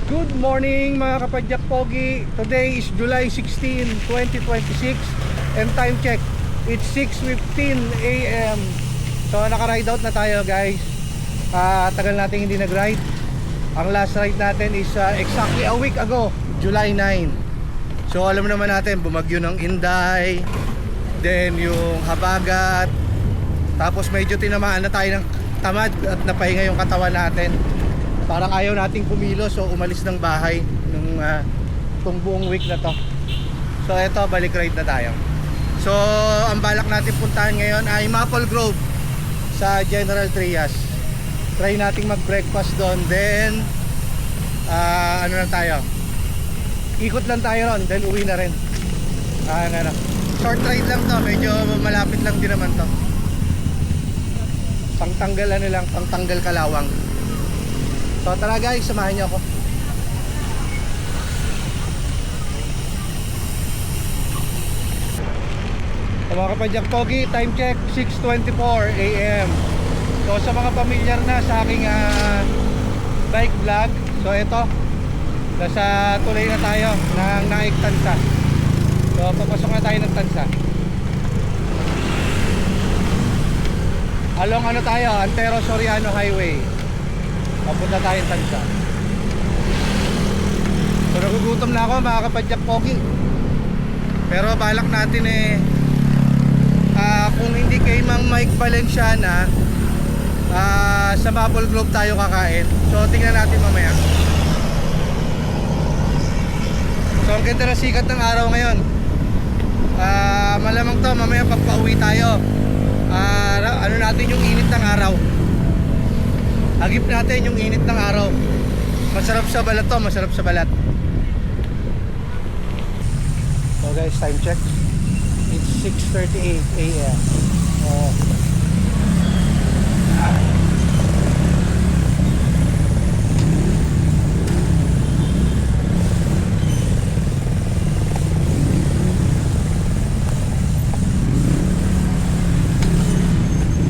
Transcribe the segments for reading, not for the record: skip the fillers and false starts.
Good morning mga kapadyak pogi. Today is July 16, 2026 and time check, it's 6:15 AM. So naka-ride out na tayo guys. Tagal natin hindi nag-ride. Ang last ride natin is exactly a week ago, July 9. So alam naman natin, bumagyo ng Inday, then yung Habagat, tapos medyo tinamaan na tayo ng tamad at napahinga yung katawan natin. Parang ayaw nating kumilos, so umalis ng bahay nung itong buong week na to. So eto, balik ride na tayo. So ang balak natin puntahan ngayon ay Maple Grove sa General Trias. Try nating mag breakfast doon, then ano lang tayo, ikot lang tayo ron, then uwi na rin. Short ride lang to, medyo malapit lang din naman to. Pangtanggal ano lang, pangtanggal kalawang. So tara guys, samahan niyo ako. So mga kapadyak pogi, time check 6:24 AM. So sa mga pamilyar na sa aking bike vlog, so ito, nasa tuloy na tayo ng Naik Tansa. So papasok na tayo ng Tansa. Along ano tayo, Antero Soriano Highway. Papunta tayo sa Tansa. So nagugutom na ako mga kapadyak pogi. Pero balak natin kung hindi kay Mang Mike Valenciana, sa Maple Grove tayo kakain. So tingnan natin mamaya. So ang ganda na sikat ng araw ngayon. Malamang to mamaya pagpa-uwi tayo, ano natin yung init ng araw. Agip natin yung init ng araw. Masarap sa balat to, masarap sa balat. So guys, time check, it's 6:38 AM. So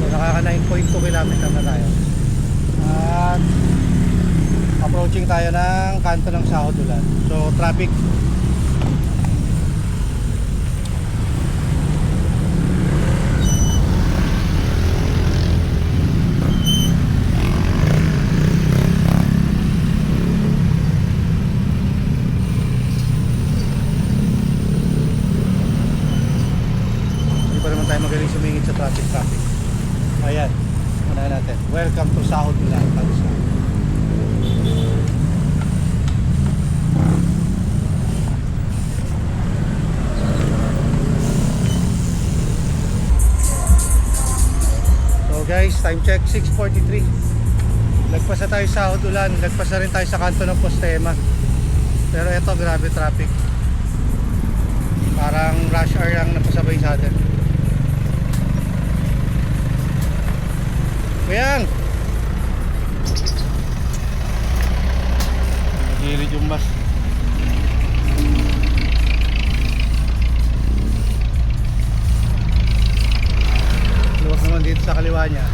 nakaka 9.2 kilometer na tayo. At approaching tayo ng kanto ng Sahod Ulan. So traffic. Hindi pa naman tayo magaling sumingit sa traffic. Ayan, unahin natin. Welcome to Sahod Ulan, Tansa. So guys, time check 6:43. Nagpasa tayo sa Sahod Ulan, nagpasa rin tayo sa kanto ng Postema. Pero eto, grabe traffic. Parang rush hour lang napasabay sa atin. Kuyang! Nagilid yung bus. Luwag naman dito sa kaliwa niya.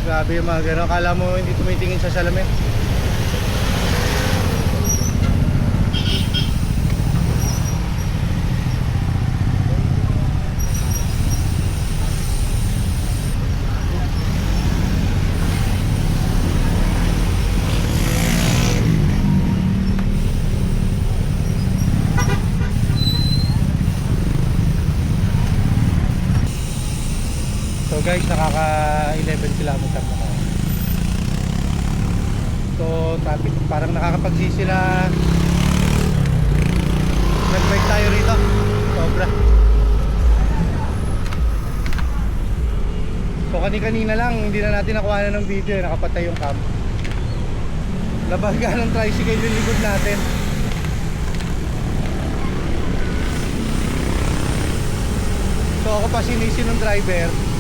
Grabe yung mga gano'n. Akala mo hindi tumitingin sa salamin. So guys, nakaka 11 kilometer na tayo. So traffic, parang nakakapagsisi na nag-bike tayo rito. Sobra. So kanina lang, hindi na natin nakuha ng video, nakapatay yung cam. Labaga ng tricycle yung likod natin. So ako pa sinisi ng driver.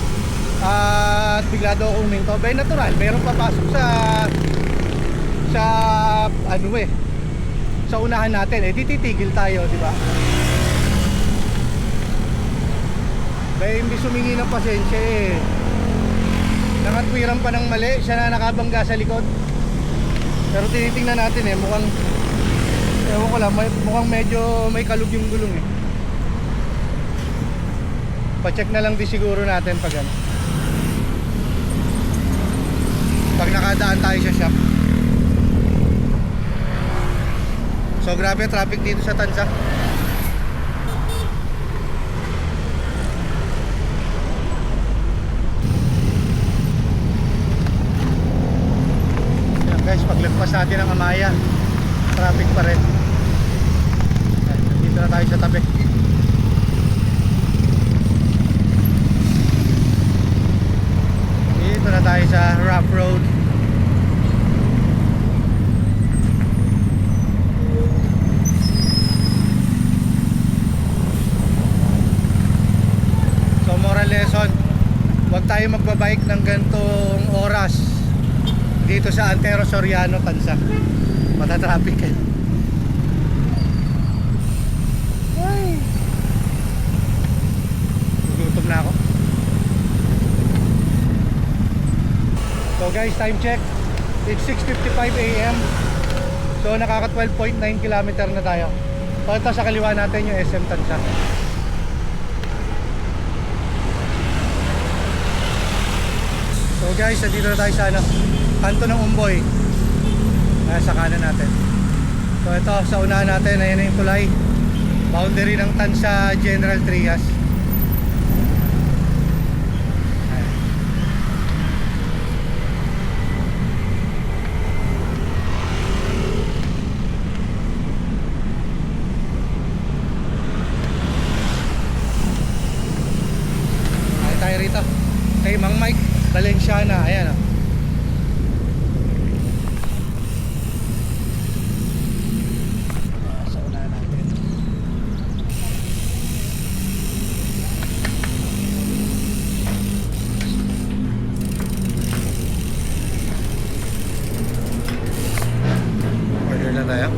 At bigla daw ako huminto. Bay natural, mayroong papasok sa ano sa unahan natin, eh di titigil tayo, di ba? Kaya imbis humingi ng pasensya eh, nakatwiran pa ng mali, siya na nakabangga sa likod. Pero tinitingnan natin eh, mukhang ewan ko lang, mukhang medyo may kalug yung gulong eh. Pa-check na lang din siguro natin pag ano, pag nakadaan tayo sa shop. So grabe traffic dito sa Tansa. Yan guys, paglagpas natin ng Amaya, traffic pa rin. Dito na tayo sa tabi. Dito na tayo sa rough road. So moral lesson, huwag tayo magbabike ng gantong oras dito sa Antero Soriano, Tansa. Matatraffic eh. Ay, gutom na ako. So guys, time check, it's 6:55 AM. So nakaka 12.9 km na tayo. So ito sa kaliwa natin yung SM Tansa. So guys, dito na tayo sa ano, kanto ng Umboy. Sa kanan natin. So ito sa unahan natin, ayan na yung tulay, boundary ng Tansa General Trias. Tayo rito kay Mang Mike Valenciana, ayan o. Sa unahan natin. Order na tayo.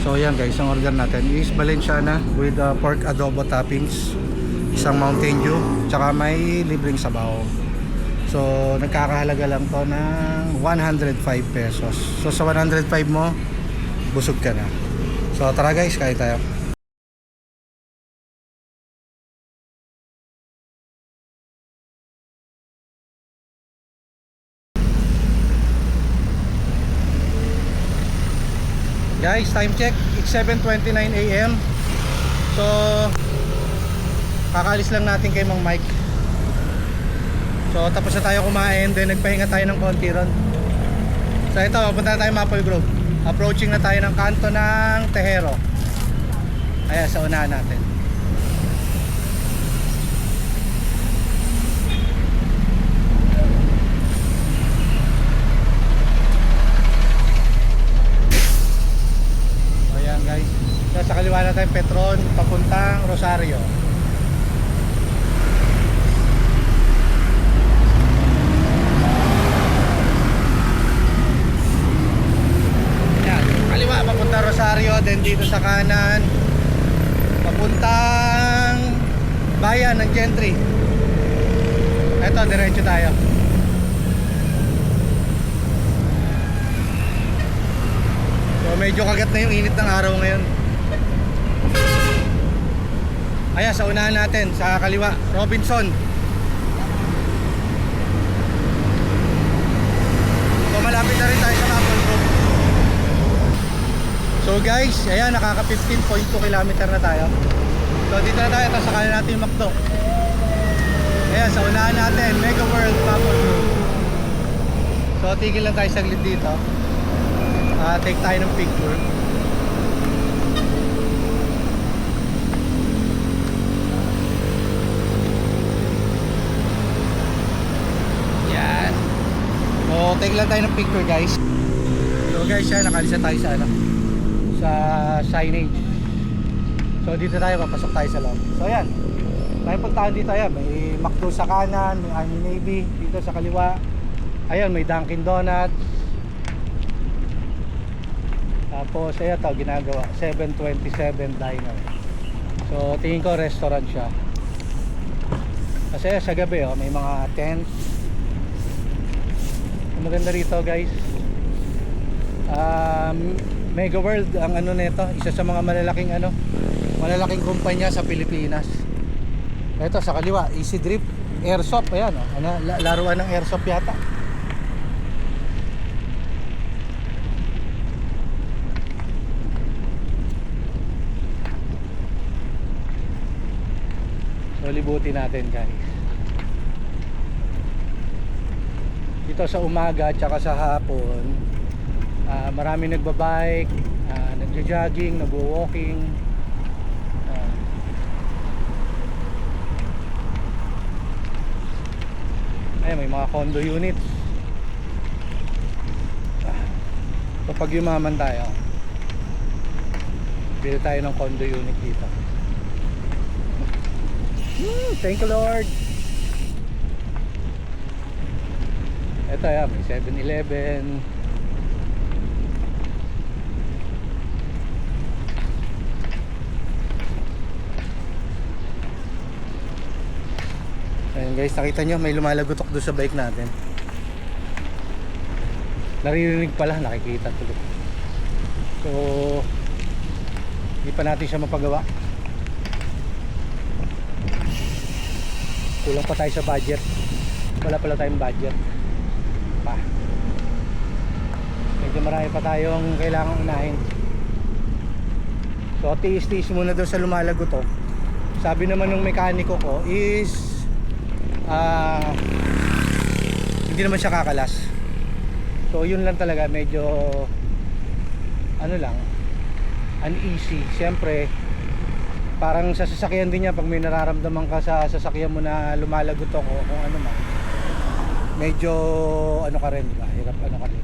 So yan guys, ang order natin is Valenciana with pork adobo toppings, isang Mountain Dew, tsaka may libreng sabaw. So nagkakahalaga lang to ng 105 pesos. So sa 105 mo, busog ka na. So tara guys, kain tayo. Guys, time check, it's 7:29 AM. So kakaalis lang natin kay Mang Mike. So tapos na tayo kumain, then nagpahinga tayo ng konti ron. So ito, punta na tayo Maple Grove. Approaching na tayo ng kanto ng Tejero. Ayan, sa unahan natin. Guys, sa kaliwa na tayo Petron papuntang Rosario. Yan, kaliwa papuntang Rosario, then dito sa kanan papuntang bayan ng Gentry. Eto, diretso tayo. So medyo kagat na yung init ng araw ngayon. Ayan, sa unahan natin, sa kaliwa, Robinson. So malapit na rin tayo sa Maple Grove. So guys, ayan, nakaka 15.2 km na tayo. So dito na tayo, tapos sa kanan natin yung McDo. Ayan, sa unahan natin, Mega World Maple Grove. So tigil lang tayo saglit dito. Take tayo ng picture. Yan. So take lang tayo ng picture guys. So guys, yan, nakalisa tayo sa ano, sa signage. So dito tayo, papasok tayo sa loob. So yan, May puntahan dito, ayan, may McDo sa kanan, may Army Navy dito sa kaliwa. Ayan, may Dunkin Donuts. Tapos ayan to, ginagawa 727 Diner. So tingin ko restaurant siya. Kasi sa gabi may mga tent. Ang maganda rito guys, Mega World ang ano nito, isa sa mga malalaking kumpanya sa Pilipinas. Ito sa kaliwa, Easy Drift Airsoft, ayan laruan ng airsoft yata. So libutin natin guys. Dito sa umaga at saka sa hapon, marami nagbabike, nagja-jogging, nagwo-walking. Ay, may mga condo units. Kapag yumaman tayo, bili tayo ng condo unit dito. Thank you Lord. Ito yan, may 7-Eleven. Ayun guys, nakita nyo may lumalagotok doon sa bike natin. Naririnig pala, nakikita tuloy. So hindi pa natin siya mapagawa. Kulang pa tayo sa budget. Wala pala tayong budget pa. Medyo marami pa tayong kailangang unahin. So tiis-tiis muna doon sa lumalagotok. Sabi naman ng mekaniko ko is hindi naman siya kakalas. So yun lang talaga, medyo uneasy. Siyempre parang sa sasakyan din niya, pag may nararamdaman ka sa sasakyan mo na lumalagotok o kung ano man, medyo ka rin, diba? Hirap ka rin.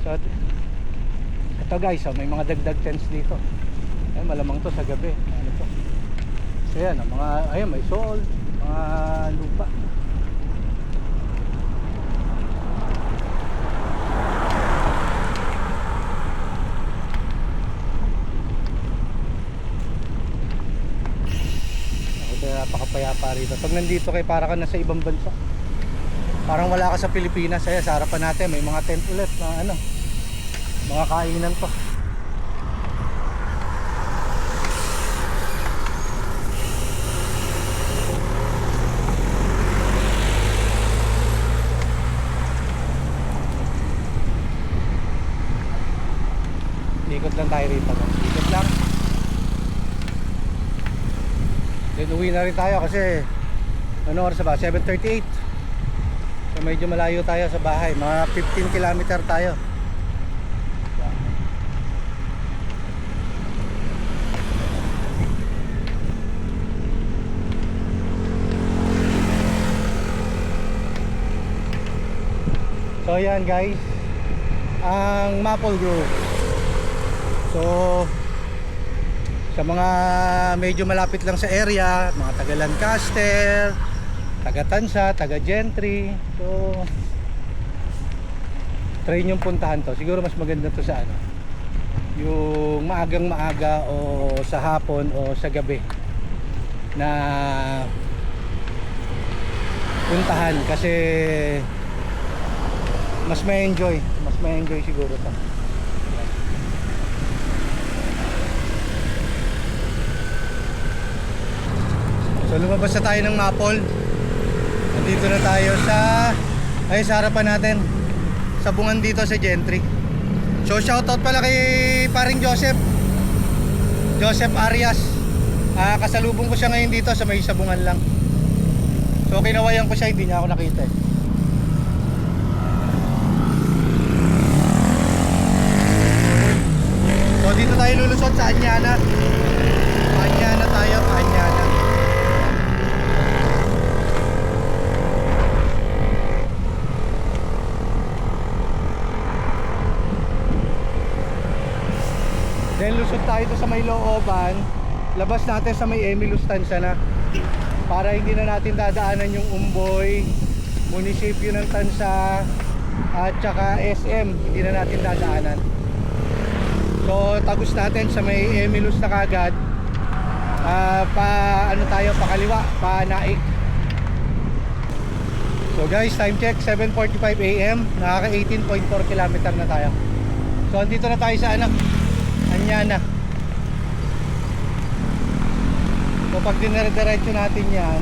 So ito guys, may mga dagdag tents dito. Malamang to sa gabi. To? So yan, may salt, mga lupa. Napakapayapa rito. Pag nandito kayo, para ka nasa ibang bansa. Parang wala ka sa Pilipinas. Ayan, sa harapan natin may mga tent ulit na mga kainan to. Ikot lang tayo rito. Ikot lang. Then uwi na rin tayo kasi ano oras ba? 7:38. So medyo malayo tayo sa bahay. Mga 15 kilometer tayo. So yan guys, ang Maple Grove. So sa mga medyo malapit lang sa area, mga taga Lancaster, taga Tansa, taga Gentry, so try yung puntahan to. Siguro mas maganda to sa yung maagang maaga o sa hapon o sa gabi na puntahan, kasi mas may enjoy siguro to. So lumabas na tayo ng Maple. Nandito na tayo sa harapan natin, sabungan dito sa Gentry. So shoutout pala kay paring Joseph Arias. Kasalubong ko siya ngayon dito sa may sabungan lang. So kinawayan ko siya, hindi niya ako nakita eh. So dito tayo lulusot sa Anyana. Anyana. Then lusot tayo sa may Looban. Labas natin sa may Emilio Stanza na. para hindi na natin dadaanan yung Umboy, munisipyo ng Tansa at saka SM, hindi na natin dadaanan. So tagos natin sa may Emilus na kagad. Pa ano tayo, pa kaliwa, pa Naik. So guys, time check 7:45 AM, nakaka 18.4 km na tayo. So andito na tayo sa Anyana. So pag dinire-diretso natin yan,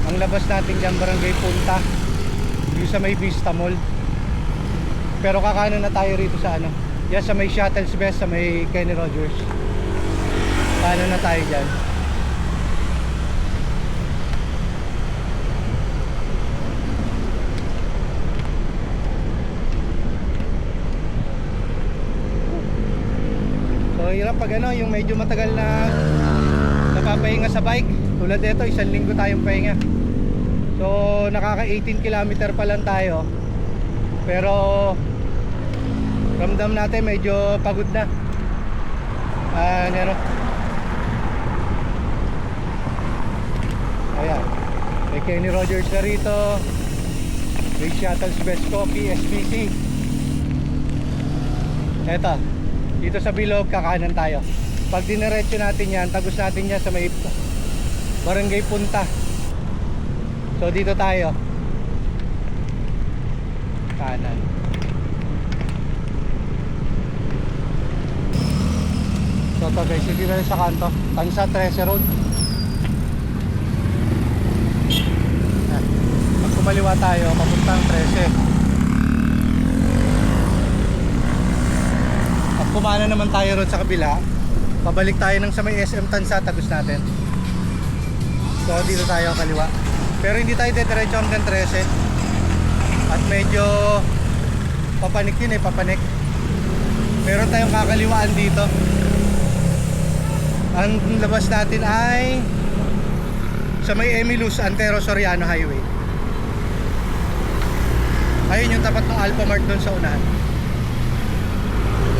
ang labas natin dyan Barangay Punta, yung sa may Vista Mall. Pero kakanan na tayo rito sa yan sa may Shuttles Best, sa may Kenny Rogers. Kanan na tayo dyan. So hirap pag yung medyo matagal na napapahinga sa bike. Tulad nito, 1 linggo tayong pahinga. So nakaka 18 km pa lang tayo. Pero ramdam natin medyo pagod na. Ayan, may Kenny Rogers na rito, may Shuttles Best Coffee, SBC. Eto, dito sa bilog kakanan tayo. Pag diniretso natin yan, tagos natin yan sa may Barangay Punta. So dito tayo, kanan. So ito guys, dito tayo sa kanto, Tansa 13 Road. Pag kumaliwa tayo, papuntang 13. Pag kumana naman tayo road sa kabila, pabalik tayo ng sa may SM Tansa, tagos natin. So dito tayo kaliwa. Pero hindi tayo diretso hanggang 13. At medyo papanik yun papanik. Meron tayong kakaliwaan dito. Ang labas natin ay sa may Emilus Antero Soriano Highway. Ayun yung tapat ng Alpha Mart doon sa unahan.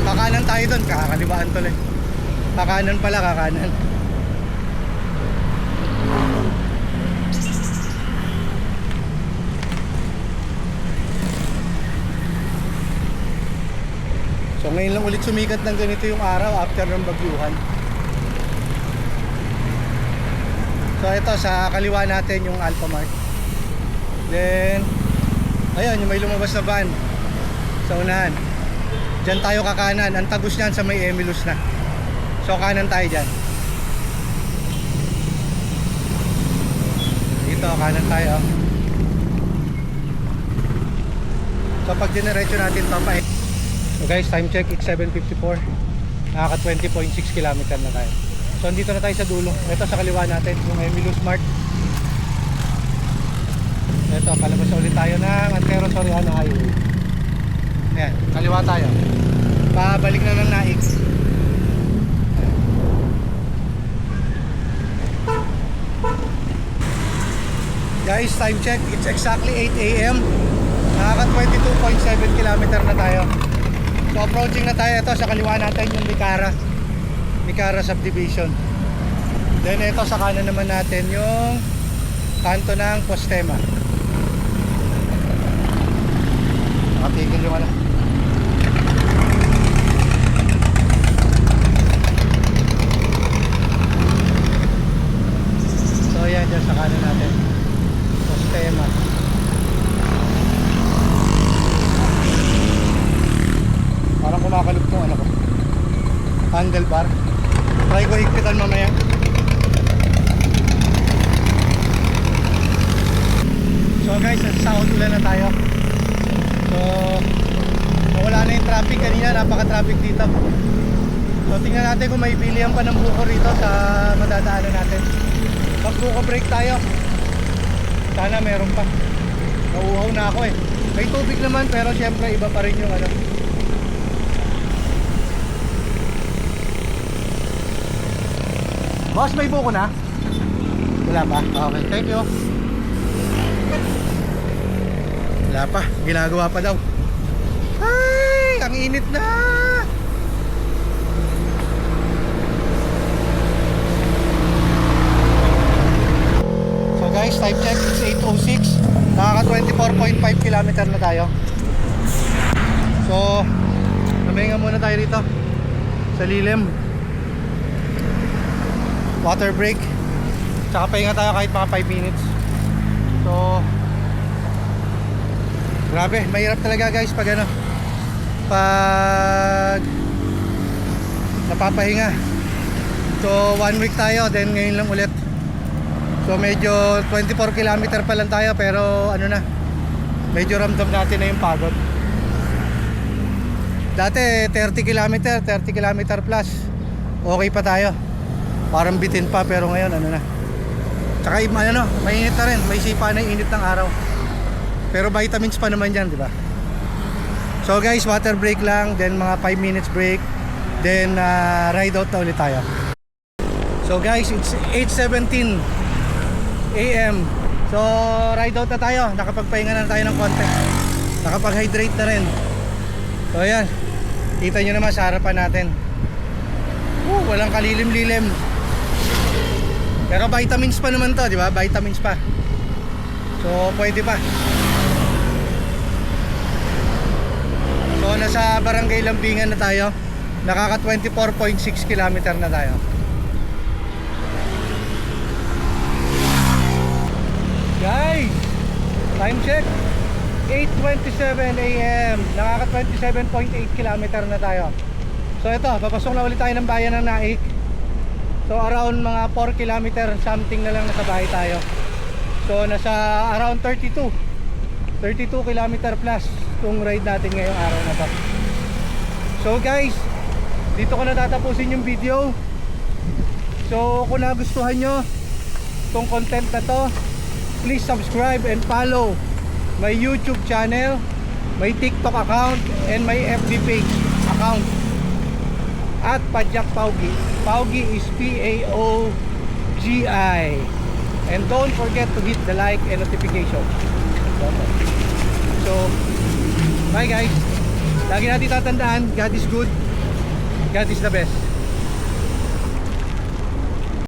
Kakanan tayo doon, kakaliwaan tuloy. Kakanan pala, kakanan. So ngayon lang ulit sumikat ng ganito yung araw after ng bagyuhan. So ito sa kaliwa natin yung Alpha Mart. Then ayun, yung may lumabas na van sa unahan. Diyan tayo kakanan. Ang tagos niyan sa may Emilus na. So kanan tayo dyan. Dito kanan tayo. So pag diniretso natin to pa. So guys, time check, it's 7:54. Nakaka 20.6 km na tayo. So andito na tayo sa dulo. Ito sa kaliwa natin, yung Emilus Mart. Ito, palabas ulit tayo ng Antero Soriano Highway. Ayan, kaliwa tayo. Pabalik na ng Naik. Guys, time check, it's exactly 8 AM. Nakaka 22.7 km na tayo. So approaching na tayo. Ito sa kaliwa natin yung Licara Subdivision. Then ito sa kanan naman natin yung kanto ng Postema. Nakatigil yung So yan dyan sa kanan natin, Postema. Parang kumakalog tong ko, handlebar. Try ko higpitan mamaya. So guys, nasa ulan na tayo. So wala na yung traffic kanina, napaka-traffic dito. So tingnan natin kung may bilihan pa ng buko rito sa madadaanan natin. Pag buko break tayo, sana meron pa. Nauuhaw na ako May tubig naman pero syempre iba pa rin yung Boss, may buko na? Wala pa? Okay, thank you. Wala pa, ginagawa pa daw. Ay, ang init na. guys, time check, it's 8:06. Nakaka 24.5 kilometer na tayo. So namahinga muna tayo rito sa lilim. Water break. Tsaka pahinga tayo kahit mga 5 minutes. So grabe, mahirap talaga guys pag ano, pag napapahinga. So 1 week tayo, then ngayon lang ulit. So medyo 24 kilometer pa lang tayo, pero ano na, medyo ramdam natin na yung pagod. Dati 30 kilometer plus, okay pa tayo, parang bitin pa, pero ngayon ano na. Tsaka ano, mainit na rin, may sipa na yung init ng araw. Pero vitamins pa naman yan, di ba? So guys, water break lang, then mga 5 minutes break, then ride out na ulit tayo. So guys, it's 8:17 AM. So ride out na tayo, nakapagpahinga na tayo ng konti, nakapag-hydrate na rin. So ayan, kita nyo naman sa harapan natin, walang kalilim-lilim. Pero vitamins pa naman to, di ba? Vitamins pa. So pwede pa. So nasa Barangay Lambingan na tayo. Nakaka 24.6 kilometer na tayo. Guys, time check, 8:27 AM. Nakaka 27.8 kilometer na tayo. So ito, papasok na ulit tayo ng bayan ng Naik. So around mga 4 kilometer something na lang nasa bahay tayo. So nasa around 32 kilometer plus itong ride natin ngayong araw na to. So guys, dito ko na tatapusin yung video. So kung nagustuhan nyo itong content na to, please subscribe and follow my YouTube channel, my TikTok account, and my FB page account at Padjak Paugi. Paugi is P-A-O-G-I. And don't forget to hit the like and notification. So bye guys. Lagi natin tatandaan, God is good, God is the best.